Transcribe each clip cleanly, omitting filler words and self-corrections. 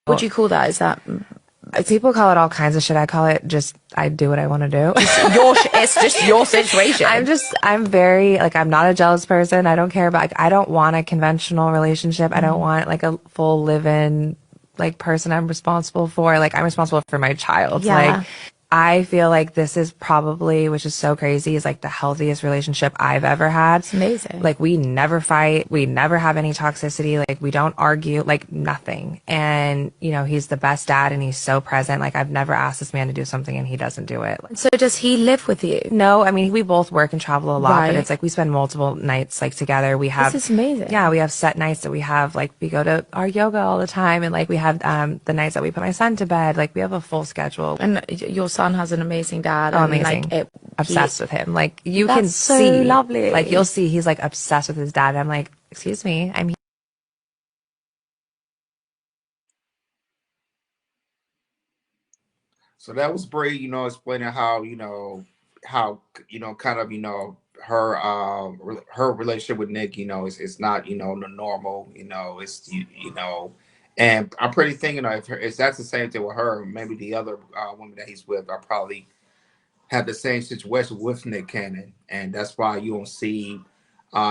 Would you call that? Is that People call it all kinds of shit. I call it just, I do what I want to do. it's just your situation. I'm very, like, I'm not a jealous person. I don't care about, like, I don't want a conventional relationship. I don't want, like, a full live-in, like, person I'm responsible for. Like, I'm responsible for my child. Yeah. Like, I feel like this is probably, which is so crazy, is like the healthiest relationship I've ever had. It's amazing. Like, we never fight. We never have any toxicity. Like, we don't argue, like, nothing. And, you know, he's the best dad and he's so present. Like, I've never asked this man to do something and he doesn't do it. So does he live with you? No, I mean, we both work and travel a lot, Right. but it's like we spend multiple nights, like, together. We have, This is amazing. yeah, we have set nights that we have, like, we go to our yoga all the time. And, like, we have, the nights that we put my son to bed. Like, we have a full schedule. And your son has an amazing dad. Oh, and amazing. Like Obsessed with him. Like, you That's can so see. lovely. Like, you'll see he's, like, obsessed with his dad. I'm like, excuse me, I'm here. So that was Bree, explaining how, kind of, her relationship with Nick, it's not, the normal, it's, and I'm pretty thinking, if that's the same thing with her, maybe the other women that he's with are probably have the same situation with Nick Cannon, and that's why you don't see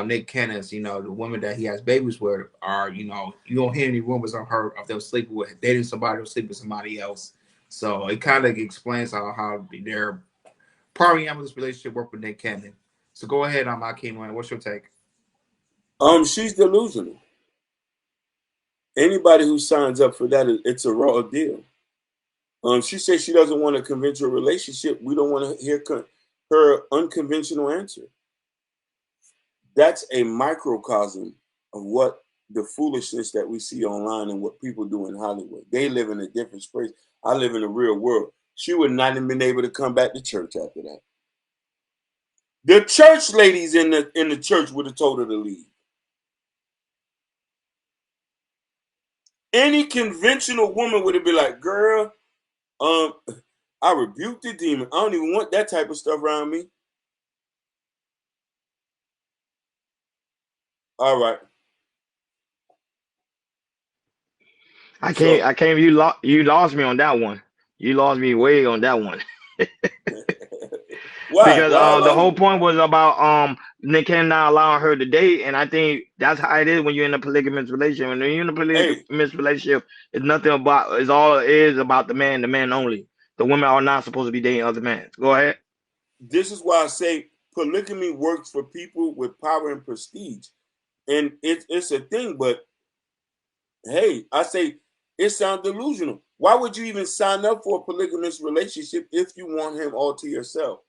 Nick Cannon's, the women that he has babies with are, you don't hear any rumors on her of them sleeping with dating somebody or sleeping with somebody else. So it kind of explains how their polyamorous relationship work with Nick Cannon. So go ahead, Akeem. What's your take? She's delusional. Anybody who signs up for that, it's a raw deal. She says she doesn't want a conventional relationship. We don't want to hear her unconventional answer. That's a microcosm of what the foolishness that we see online and what people do in Hollywood. They live in a different space. I live in the real world. She would not have been able to come back to church after that. The church ladies in the church would have told her to leave. Any conventional woman would have been like, girl, I rebuke the demon. I don't even want that type of stuff around me. All right. I can't. You lost me on that one. You lost me way on that one. Why? Because the whole point was about Nick Cannon not allowing her to date, and I think that's how it is when you're in a polygamous relationship. When you're in a polygamous relationship, it's nothing about. It's all it is about the man only. The women are not supposed to be dating other men. Go ahead. This is why I say polygamy works for people with power and prestige, and it's a thing. But hey, I say it sounds delusional. Why would you even sign up for a polygamous relationship if you want him all to yourself?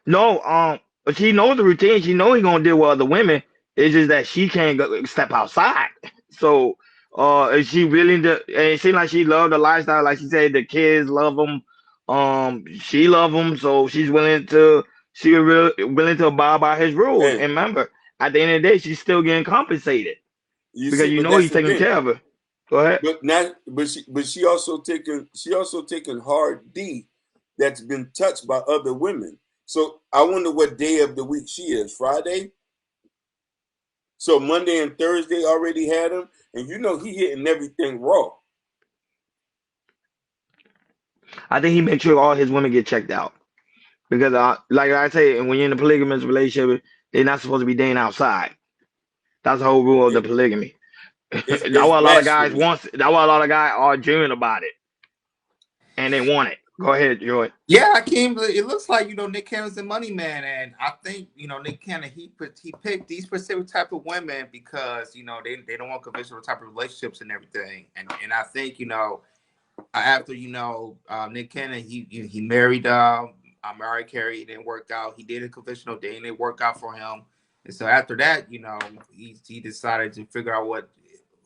No, but she knows the routine. She knows he's gonna deal with other women. It's just that she can't step outside. So, is she willing to? And it seems like she loved the lifestyle. Like she said, the kids love him. She love him, so she's willing to. Willing to abide by his rules. Hey. And remember, at the end of the day, she's still getting compensated because he's taking care of her. Go ahead. But she also taken hard D that's been touched by other women. So I wonder what day of the week she is. Friday? So Monday and Thursday already had him, and he hitting everything raw. I think he makes sure all his women get checked out. Because like I say, when you're in a polygamous relationship, they're not supposed to be dating outside. That's the whole rule of the polygamy. That's why a lot of guys want. That's why a lot of guys are dreaming about it, and they want it. Go ahead, Joy. Yeah, Akeem. It looks like Nick Cannon's the money man, and I think Nick Cannon he picked these specific type of women because they don't want conventional type of relationships and everything, and I think after Nick Cannon he married Mariah Carey. It didn't work out. He did a conventional dating. It didn't work out for him, and so after that he decided to figure out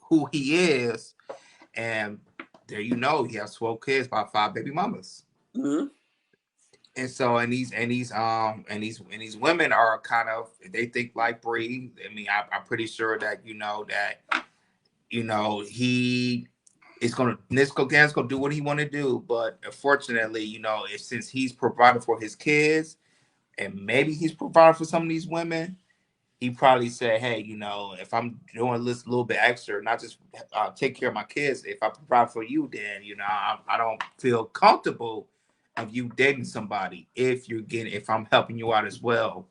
who he is, and there he has 12 kids by 5 baby mamas. Mm-hmm. And so these women are kind of, they think like Bree. I mean, I'm pretty sure that he is gonna do what he want to do, but unfortunately, since he's providing for his kids and maybe he's providing for some of these women, he probably said, "Hey, if I'm doing this little bit extra, not just take care of my kids, if I provide for you, then I don't feel comfortable of you dating somebody if I'm helping you out as well.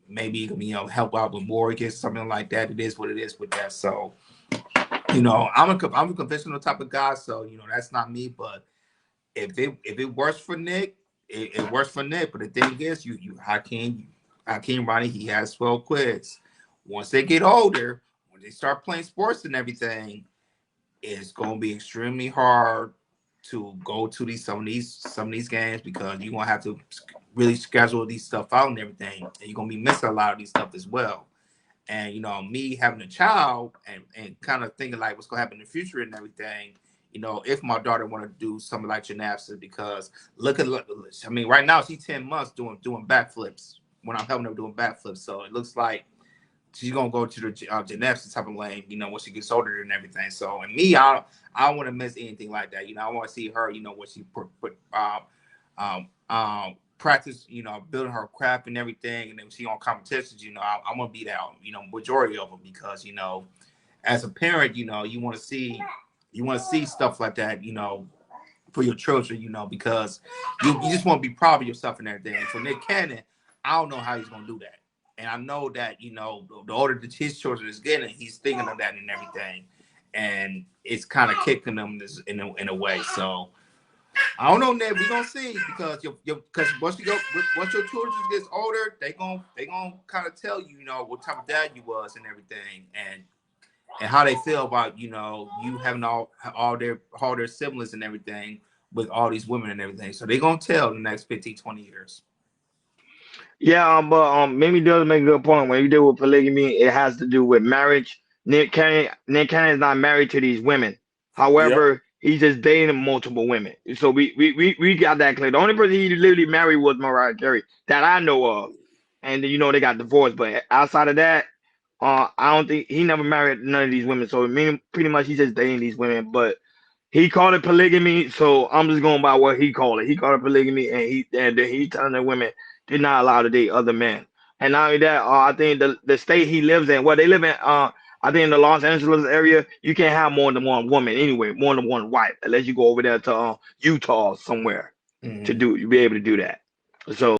Maybe you can help out with mortgage, something like that. It is what it is with that. So I'm a conventional type of guy, so that's not me. But if it works for Nick, it works for Nick. But the thing is, Hakeem Ronnie, he has 12 kids. Once they get older, when they start playing sports and everything, it's gonna be extremely hard to go to some of these games because you're gonna have to really schedule these stuff out and everything, and you're gonna be missing a lot of these stuff as well. And me having a child and kind of thinking like what's gonna happen in the future and everything. If my daughter want to do something like gymnastics, because I mean, right now she's 10 months doing backflips when I'm helping her doing backflips. So it looks like she's gonna go to the gymnastics type of lane, when she gets older and everything. So, and me, I don't want to miss anything like that. I want to see her, what she practice, building her craft and everything, and then she on competitions. I want to be that, majority of them because as a parent, you want to see stuff like that, for your children, because you just want to be proud of yourself and everything. And for Nick Cannon, I don't know how he's gonna do that. And I know that, the older that his children is getting, he's thinking of that and everything. And it's kind of kicking them in a way. So I don't know, Ned. We're gonna see because because once your children gets older, they gonna kind of tell you, what type of dad you was and everything, and how they feel about you having all their siblings and everything with all these women and everything. So they're gonna tell in the next 15, 20 years. Yeah, but Mimi does make a good point. When you deal with polygamy, it has to do with marriage. Nick Cannon is not married to these women. Yep. However, he's just dating multiple women. So we got that clear. The only person he literally married was Mariah Carey that I know of, and they got divorced. But outside of that, I don't think he never married none of these women. So pretty much he's just dating these women. But he called it polygamy, so I'm just going by what he called it. He called it polygamy, and he telling the women they're not allowed to date other men. And not only that, I think the state he lives in, well, they live in, I think in the Los Angeles area, you can't have more than one woman anyway, more than one wife, unless you go over there to Utah somewhere to Mhm. do, you be able to do that. So